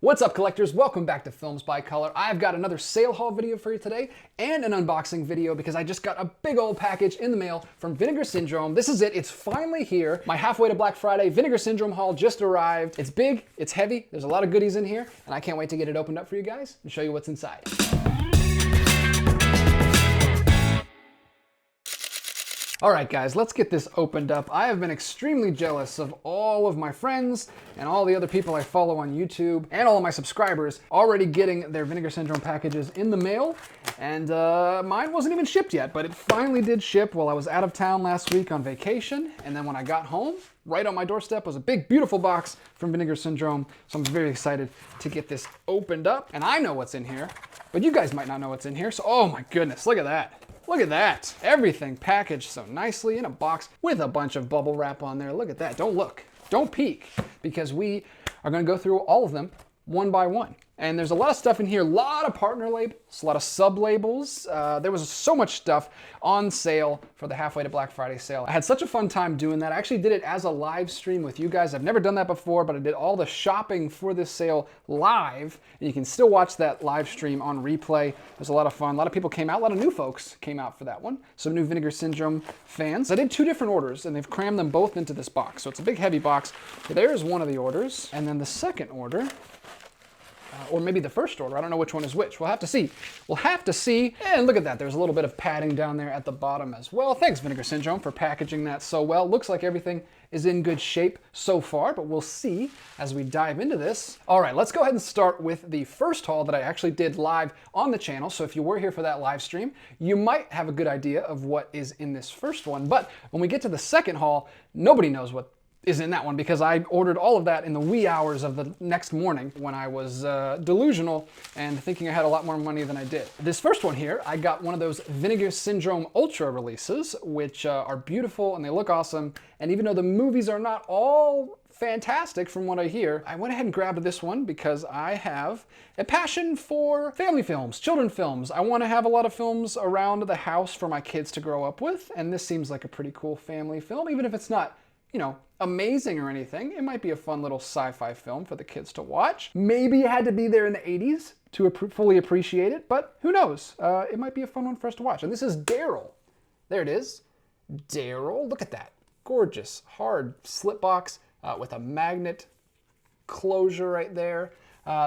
What's up, collectors? Welcome back to Films by Color. I've got another sale haul video for you today and an unboxing video because I just got a big old package in the mail from Vinegar Syndrome. This is it. It's finally here. My halfway to Black Friday Vinegar Syndrome haul just arrived. It's big, it's heavy, there's a lot of goodies in here, and I can't wait to get it opened up for you guys and show you what's inside. All right, guys, let's get this opened up. I have been extremely jealous of all of my friends and all the other people I follow on YouTube and all of my subscribers already getting their Vinegar Syndrome packages in the mail. And mine wasn't even shipped yet, but it finally did ship while I was out of town last week on vacation. And then when I got home, right on my doorstep was a big, beautiful box from Vinegar Syndrome. So I'm very excited to get this opened up. And I know what's in here, but you guys might not know what's in here. So, oh my goodness, look at that. Look at that. Everything packaged so nicely in a box with a bunch of bubble wrap on there. Look at that. Don't look. Don't peek, because we are going to go through all of them one by one. And there's a lot of stuff in here, a lot of partner labels, a lot of sub-labels. There was so much stuff on sale for the halfway to Black Friday sale. I had such a fun time doing that. I actually did it as a live stream with you guys. I've never done that before, but I did all the shopping for this sale live. And you can still watch that live stream on replay. It was a lot of fun. A lot of people came out. A lot of new folks came out for that one. Some new Vinegar Syndrome fans. I did 2 different orders, and they've crammed them both into this box. So it's a big, heavy box. So there's one of the orders. And then the second order, or maybe the first order. I don't know which one is which. We'll have to see. We'll have to see. And look at that. There's a little bit of padding down there at the bottom as well. Thanks, Vinegar Syndrome, for packaging that so well. Looks like everything is in good shape so far, but we'll see as we dive into this. All right, let's go ahead and start with the first haul that I actually did live on the channel. So if you were here for that live stream, you might have a good idea of what is in this first one. But when we get to the second haul, nobody knows what is in that one, because I ordered all of that in the wee hours of the next morning when I was delusional and thinking I had a lot more money than I did. This first one here, I got one of those Vinegar Syndrome Ultra releases, which are beautiful and they look awesome. And even though the movies are not all fantastic from what I hear, I went ahead and grabbed this one because I have a passion for family films, children films. I want to have a lot of films around the house for my kids to grow up with, and this seems like a pretty cool family film, even if it's not, you know, amazing or anything. It might be a fun little sci-fi film for the kids to watch. Maybe it had to be there in the 80s to fully appreciate it, but who knows? It might be a fun one for us to watch. And this is Daryl. There it is. Daryl, look at that. Gorgeous, hard slip box with a magnet closure right there.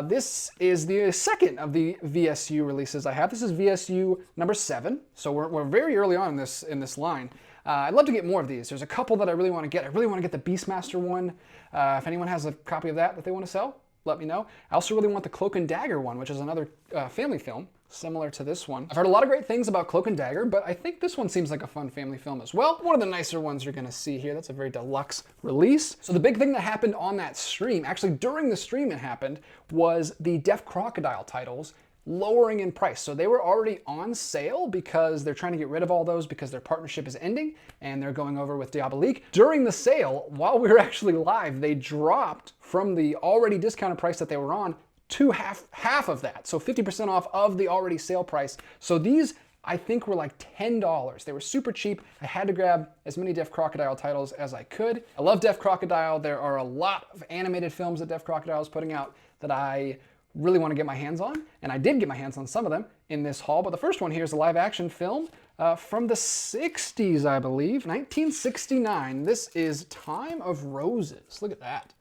This is the second of the VSU releases I have. This is VSU number 7, so we're very early on in this line. I'd love to get more of these. There's a couple that I really want to get. I really want to get the Beastmaster one. If anyone has a copy of that they want to sell, let me know. I also really want the Cloak and Dagger one, which is another family film similar to this one. I've heard a lot of great things about Cloak and Dagger, but I think this one seems like a fun family film as well. One of the nicer ones you're gonna see here. That's a very deluxe release. So the big thing that happened on that stream, actually during the stream it happened, was the Deaf Crocodile titles lowering in price. So they were already on sale because they're trying to get rid of all those because their partnership is ending and they're going over with Diabolique. During the sale, while we were actually live, they dropped from the already discounted price that they were on to half of that. So 50% off of the already sale price. So these, I think, were like $10. They were super cheap. I had to grab as many Deaf Crocodile titles as I could. I love Deaf Crocodile. There are a lot of animated films that Deaf Crocodile is putting out that I really want to get my hands on, and I did get my hands on some of them in this haul. But the first one here is a live action film from the 60s, I believe, 1969. This is Time of Roses. Look at that.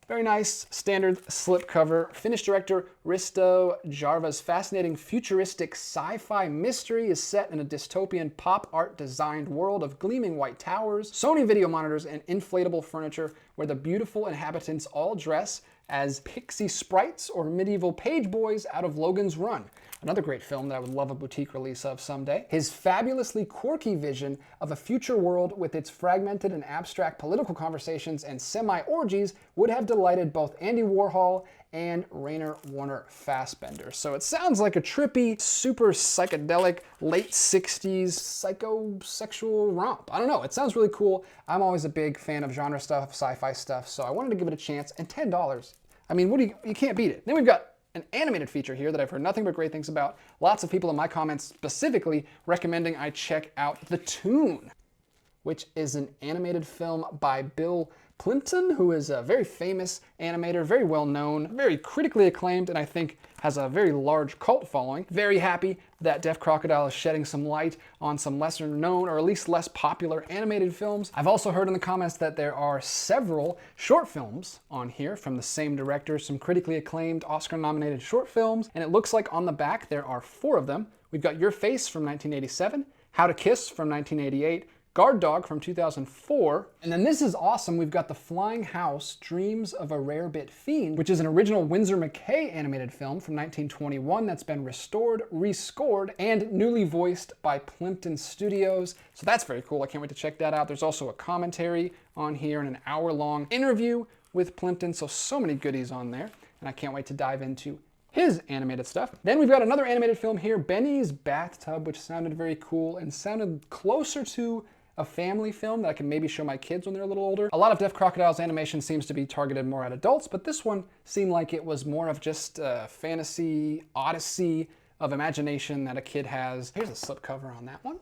Very nice, standard slipcover. Finnish director Risto Jarva's fascinating futuristic sci-fi mystery is set in a dystopian pop art designed world of gleaming white towers, Sony video monitors, and inflatable furniture where the beautiful inhabitants all dress as pixie sprites or medieval page boys out of Logan's Run. Another great film that I would love a boutique release of someday. His fabulously quirky vision of a future world with its fragmented and abstract political conversations and semi-orgies would have delighted both Andy Warhol and Rainer Werner Fassbender. So it sounds like a trippy, super psychedelic, late 60s psychosexual romp. I don't know, it sounds really cool. I'm always a big fan of genre stuff, sci-fi stuff, so I wanted to give it a chance, and $10. I mean, you can't beat it. Then we've got an animated feature here that I've heard nothing but great things about. Lots of people in my comments specifically recommending I check out The Toon, which is an animated film by Bill Plimpton, who is a very famous animator, very well known, very critically acclaimed, and I think has a very large cult following. Very happy that Deaf Crocodile is shedding some light on some lesser known, or at least less popular animated films. I've also heard in the comments that there are several short films on here from the same director, some critically acclaimed Oscar-nominated short films, and it looks like on the back there are 4 of them. We've got Your Face from 1987, How to Kiss from 1988, Guard Dog from 2004, and then this is awesome. We've got The Flying House, Dreams of a Rarebit Fiend, which is an original Winsor McCay animated film from 1921 that's been restored, rescored, and newly voiced by Plimpton Studios. So that's very cool. I can't wait to check that out. There's also a commentary on here and an hour-long interview with Plimpton, so many goodies on there, and I can't wait to dive into his animated stuff. Then we've got another animated film here, Benny's Bathtub, which sounded very cool and sounded closer to a family film that I can maybe show my kids when they're a little older. A lot of Deaf Crocodile's animation seems to be targeted more at adults, but this one seemed like it was more of just a fantasy odyssey of imagination that a kid has. Here's a slipcover on that one.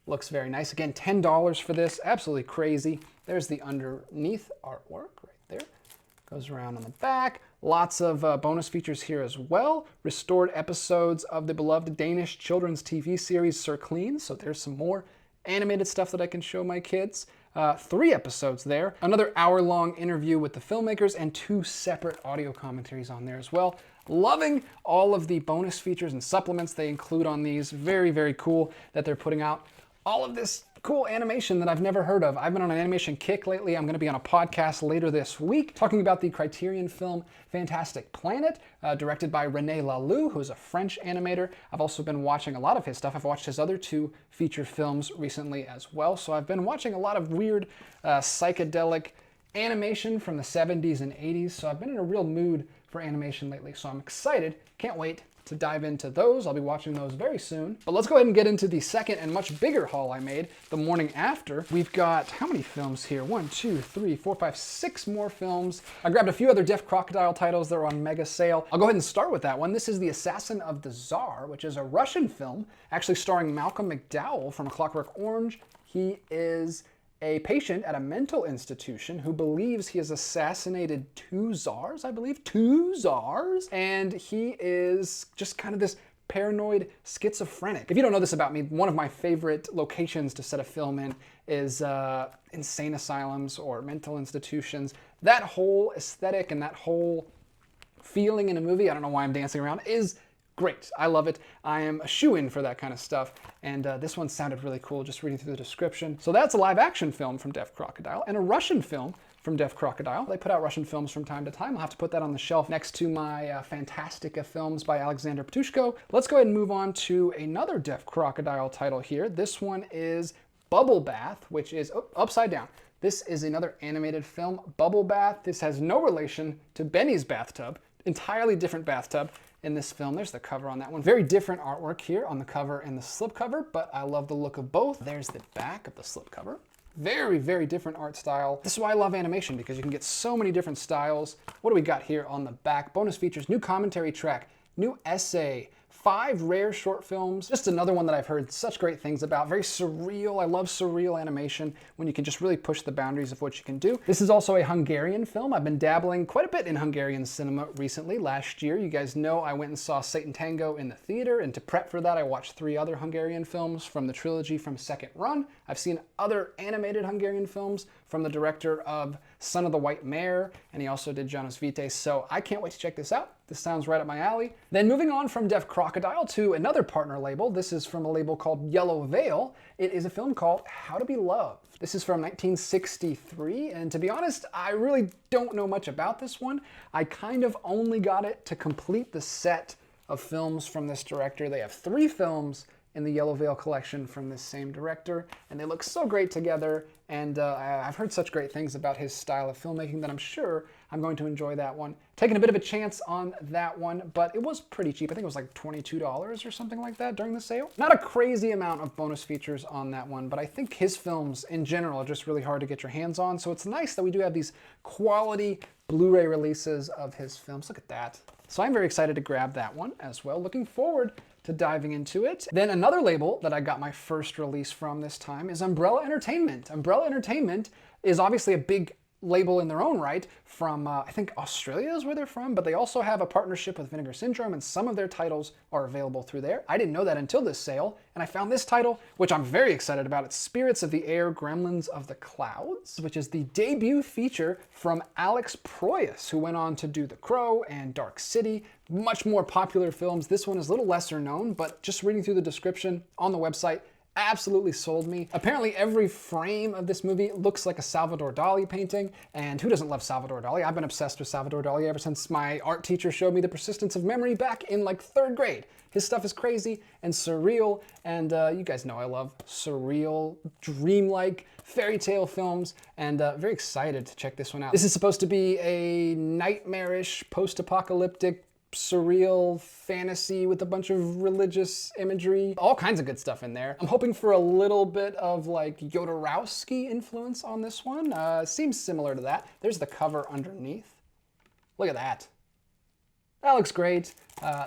Looks very nice. Again, $10 for this, absolutely crazy. There's the underneath artwork right there. Goes around on the back. Lots of bonus features here as well. Restored episodes of the beloved Danish children's TV series Sir Clean, so there's some more animated stuff that I can show my kids. 3 episodes there. Another hour-long interview with the filmmakers and 2 separate audio commentaries on there as well. Loving all of the bonus features and supplements they include on these. Very, very cool that they're putting out all of this cool animation that I've never heard of. I've been on an animation kick lately. I'm going to be on a podcast later this week talking about the Criterion film Fantastic Planet, directed by René Laloux, who's a French animator. I've also been watching a lot of his stuff. I've watched his other 2 feature films recently as well. So I've been watching a lot of weird psychedelic animation from the 70s and 80s. So I've been in a real mood for animation lately. So I'm excited. Can't wait to dive into those. I'll be watching those very soon. But let's go ahead and get into the second and much bigger haul I made the morning after. We've got, how many films here? 1, 2, 3, 4, 5, 6 more films. I grabbed a few other Deaf Crocodile titles that are on mega sale. I'll go ahead and start with that one. This is The Assassin of the Tsar, which is a Russian film, actually starring Malcolm McDowell from A Clockwork Orange. He is a patient at a mental institution who believes he has assassinated 2 czars, I believe, 2 czars, and he is just kind of this paranoid schizophrenic. If you don't know this about me, one of my favorite locations to set a film in is insane asylums or mental institutions. That whole aesthetic and that whole feeling in a movie, I don't know why I'm dancing around, is great. I love it. I am a shoo-in for that kind of stuff. And this one sounded really cool just reading through the description. So that's a live action film from Deaf Crocodile and a Russian film from Deaf Crocodile. They put out Russian films from time to time. I'll have to put that on the shelf next to my Fantastica films by Alexander Ptushko. Let's go ahead and move on to another Deaf Crocodile title here. This one is Bubble Bath, which is upside down. This is another animated film, Bubble Bath. This has no relation to Benny's Bathtub. Entirely different bathtub in this film. There's the cover on that one. Very different artwork here on the cover and the slipcover, but I love the look of both. There's the back of the slipcover. Very, very different art style. This is why I love animation, because you can get so many different styles. What do we got here on the back? Bonus features, new commentary track, new essay, 5 rare short films. Just another one that I've heard such great things about. Very surreal. I love surreal animation when you can just really push the boundaries of what you can do. This is also a Hungarian film. I've been dabbling quite a bit in Hungarian cinema recently. Last year, you guys know I went and saw Satan Tango in the theater, and to prep for that, I watched 3 other Hungarian films from the trilogy from Second Run. I've seen other animated Hungarian films from the director of Son of the White Mare, and he also did Janus Vitae, so I can't wait to check this out. This sounds right up my alley. Then moving on from Deaf Crocodile to another partner label. This is from a label called Yellow Veil. It is a film called How to Be Loved. This is from 1963, and to be honest, I really don't know much about this one. I kind of only got it to complete the set of films from this director. They have 3 films in the Yellow Veil collection from this same director, and they look so great together, and I've heard such great things about his style of filmmaking that I'm sure I'm going to enjoy that one. Taking a bit of a chance on that one, but it was pretty cheap. I think it was like $22 or something like that during the sale. Not a crazy amount of bonus features on that one, but I think his films in general are just really hard to get your hands on, so it's nice that we do have these quality Blu-ray releases of his films. Look at that. So I'm very excited to grab that one as well. Looking forward to diving into it. Then another label that I got my first release from this time is Umbrella Entertainment. Umbrella Entertainment is obviously a big label in their own right from, I think Australia is where they're from, but they also have a partnership with Vinegar Syndrome, and some of their titles are available through there. I didn't know that until this sale, and I found this title, which I'm very excited about. It's Spirits of the Air, Gremlins of the Clouds, which is the debut feature from Alex Proyas, who went on to do The Crow and Dark City, much more popular films. This one is a little lesser known, but just reading through the description on the website, absolutely sold me. Apparently every frame of this movie looks like a Salvador Dali painting, and who doesn't love Salvador Dali? I've been obsessed with Salvador Dali ever since my art teacher showed me The Persistence of Memory back in like 3rd grade. His stuff is crazy and surreal, and you guys know I love surreal, dreamlike fairy tale films, and very excited to check this one out. This is supposed to be a nightmarish, post-apocalyptic, surreal fantasy with a bunch of religious imagery, all kinds of good stuff in there. I'm hoping for a little bit of like Jodorowsky influence on this one. Seems similar to that. There's the cover underneath. Look at that. That looks great.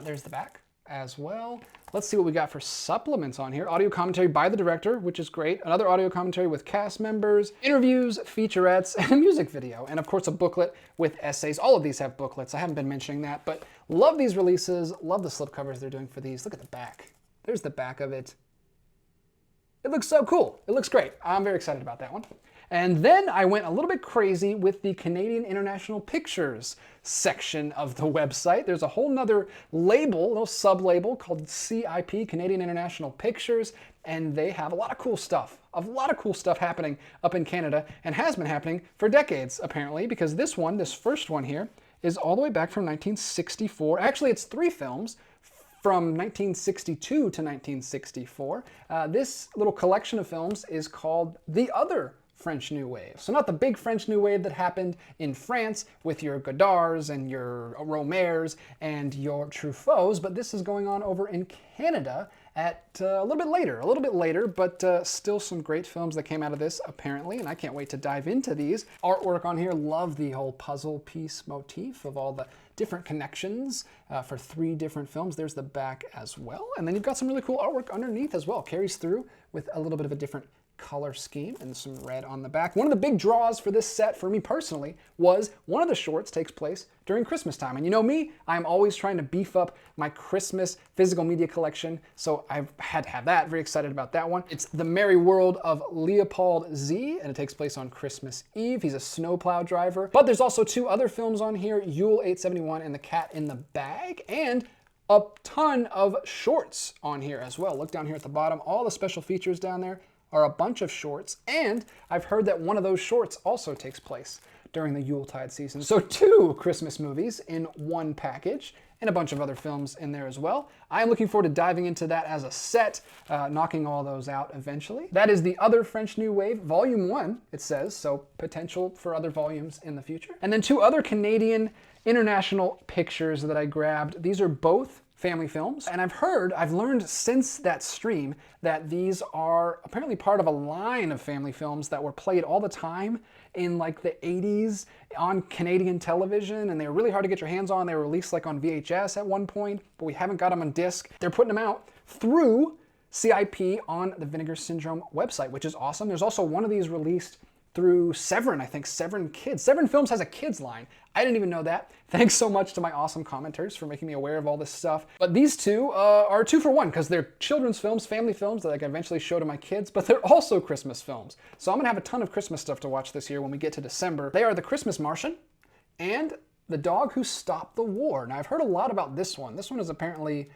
There's the back as well. Let's see what we got for supplements on here. Audio commentary by the director, which is great. Another audio commentary with cast members, interviews, featurettes, and a music video. And of course a booklet with essays. All of these have booklets. I haven't been mentioning that, but love these releases. Love the slipcovers they're doing for these. Look at the back. There's the back of it. It looks so cool. It looks great. I'm very excited about that one. And then I went a little bit crazy with the Canadian International Pictures section of the website. There's a whole nother label, little sub-label called CIP, Canadian International Pictures, and they have a lot of cool stuff. A lot of cool stuff happening up in Canada, and has been happening for decades, apparently, because this one, this first one here, is all the way back from 1964. Actually, it's 3 films from 1962 to 1964. This little collection of films is called The Other French New Wave. So not the big French New Wave that happened in France with your Godards and your Romers and your Truffauts, but this is going on over in Canada at a little bit later, but still some great films that came out of this apparently, and I can't wait to dive into these. Artwork on here, love the whole puzzle piece motif of all the different connections for 3 different films. There's the back as well, and then you've got some really cool artwork underneath as well. Carries through with a little bit of a different color scheme and some red on the back. One of the big draws for this set for me personally was one of the shorts takes place during Christmas time. And you know me, I'm always trying to beef up my Christmas physical media collection, so I've had to have that. Very excited about that one. It's The Merry World of Leopold Z, and it takes place on Christmas Eve. He's a snowplow driver. But there's also 2 other films on here, Yule 871 and The Cat in the Bag, and a ton of shorts on here as well. Look down here at the bottom, all the special features down there are a bunch of shorts, and I've heard that one of those shorts also takes place during the Yuletide season. So 2 Christmas movies in one package, and a bunch of other films in there as well. I'm looking forward to diving into that as a set, knocking all those out eventually. That is The Other French New Wave, Volume 1, it says, so potential for other volumes in the future. And then 2 other Canadian International Pictures that I grabbed. These are both family films, and I've learned since that stream that these are apparently part of a line of family films that were played all the time in like the 80s on Canadian television, and they were really hard to get your hands on. They were released like on VHS at one point, but we haven't got them on disc. They're putting them out through CIP on the Vinegar Syndrome website, which is awesome. There's also one of these released through Severin, I think, Severin Kids. Severin Films has a kids line. I didn't even know that. Thanks so much to my awesome commenters for making me aware of all this stuff. But these 2 are 2 for 1 because they're children's films, family films that I can eventually show to my kids, but they're also Christmas films. So I'm gonna have a ton of Christmas stuff to watch this year when we get to December. They are The Christmas Martian and The Dog Who Stopped the War. Now I've heard a lot about this one. This one is apparently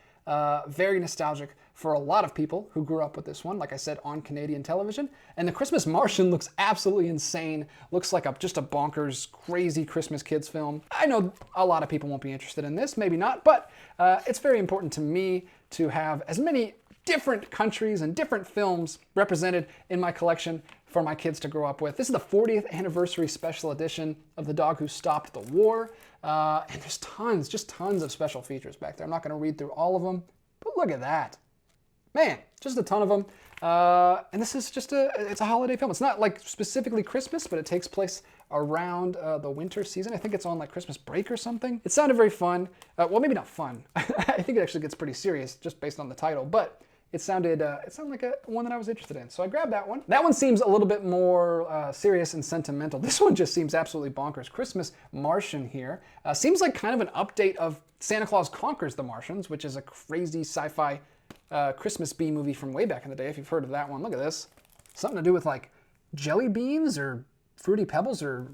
very nostalgic for a lot of people who grew up with this one, like I said, on Canadian television. And The Christmas Martian looks absolutely insane. Looks like just a bonkers, crazy Christmas kids film. I know a lot of people won't be interested in this, maybe not, but it's very important to me to have as many different countries and different films represented in my collection for my kids to grow up with. This is the 40th anniversary special edition of The Dog Who Stopped the War. And there's tons, just tons of special features back there. I'm not going to read through all of them, but look at that. Man, just a ton of them. And this is just it's a holiday film. It's not like specifically Christmas, but it takes place around the winter season. I think it's on like Christmas break or something. It sounded very fun. Well, maybe not fun. I think it actually gets pretty serious just based on the title, but it sounded like one that I was interested in. So I grabbed that one. That one seems a little bit more serious and sentimental. This one just seems absolutely bonkers. Christmas Martian here. Seems like kind of an update of Santa Claus Conquers the Martians, which is a crazy sci-fi Christmas bee movie from way back in the day, if you've heard of that one. Look at this. Something to do with like jelly beans or Fruity Pebbles, or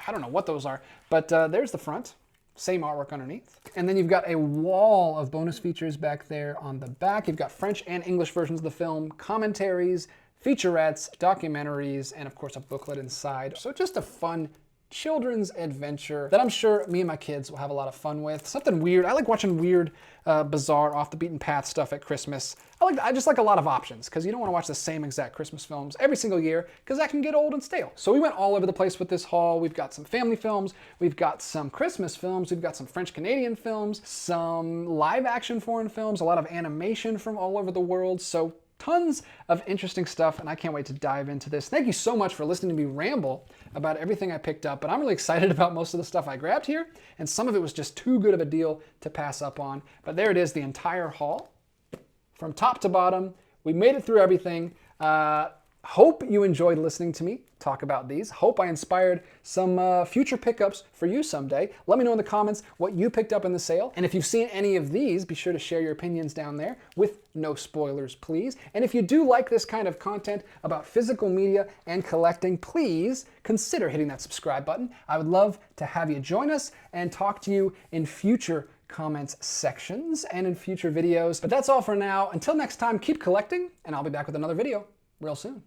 I don't know what those are. But there's the front. Same artwork underneath. And then you've got a wall of bonus features back there on the back. You've got French and English versions of the film, commentaries, featurettes, documentaries, and of course a booklet inside. So just a fun children's adventure that I'm sure me and my kids will have a lot of fun with. Something weird. I like watching weird, bizarre, off the beaten path stuff at Christmas. I just like a lot of options, because you don't want to watch the same exact Christmas films every single year, because that can get old and stale. So we went all over the place with this haul. We've got some family films, we've got some Christmas films, we've got some French-Canadian films, some live-action foreign films, a lot of animation from all over the world. So tons of interesting stuff, and I can't wait to dive into this. Thank you so much for listening to me ramble about everything I picked up, but I'm really excited about most of the stuff I grabbed here, and some of it was just too good of a deal to pass up on. But there it is, the entire haul, from top to bottom. We made it through everything. Hope you enjoyed listening to me talk about these. Hope I inspired some future pickups for you someday. Let me know in the comments what you picked up in the sale. And if you've seen any of these, be sure to share your opinions down there with no spoilers, please. And if you do like this kind of content about physical media and collecting, please consider hitting that subscribe button. I would love to have you join us and talk to you in future comments sections and in future videos. But that's all for now. Until next time, keep collecting, and I'll be back with another video real soon.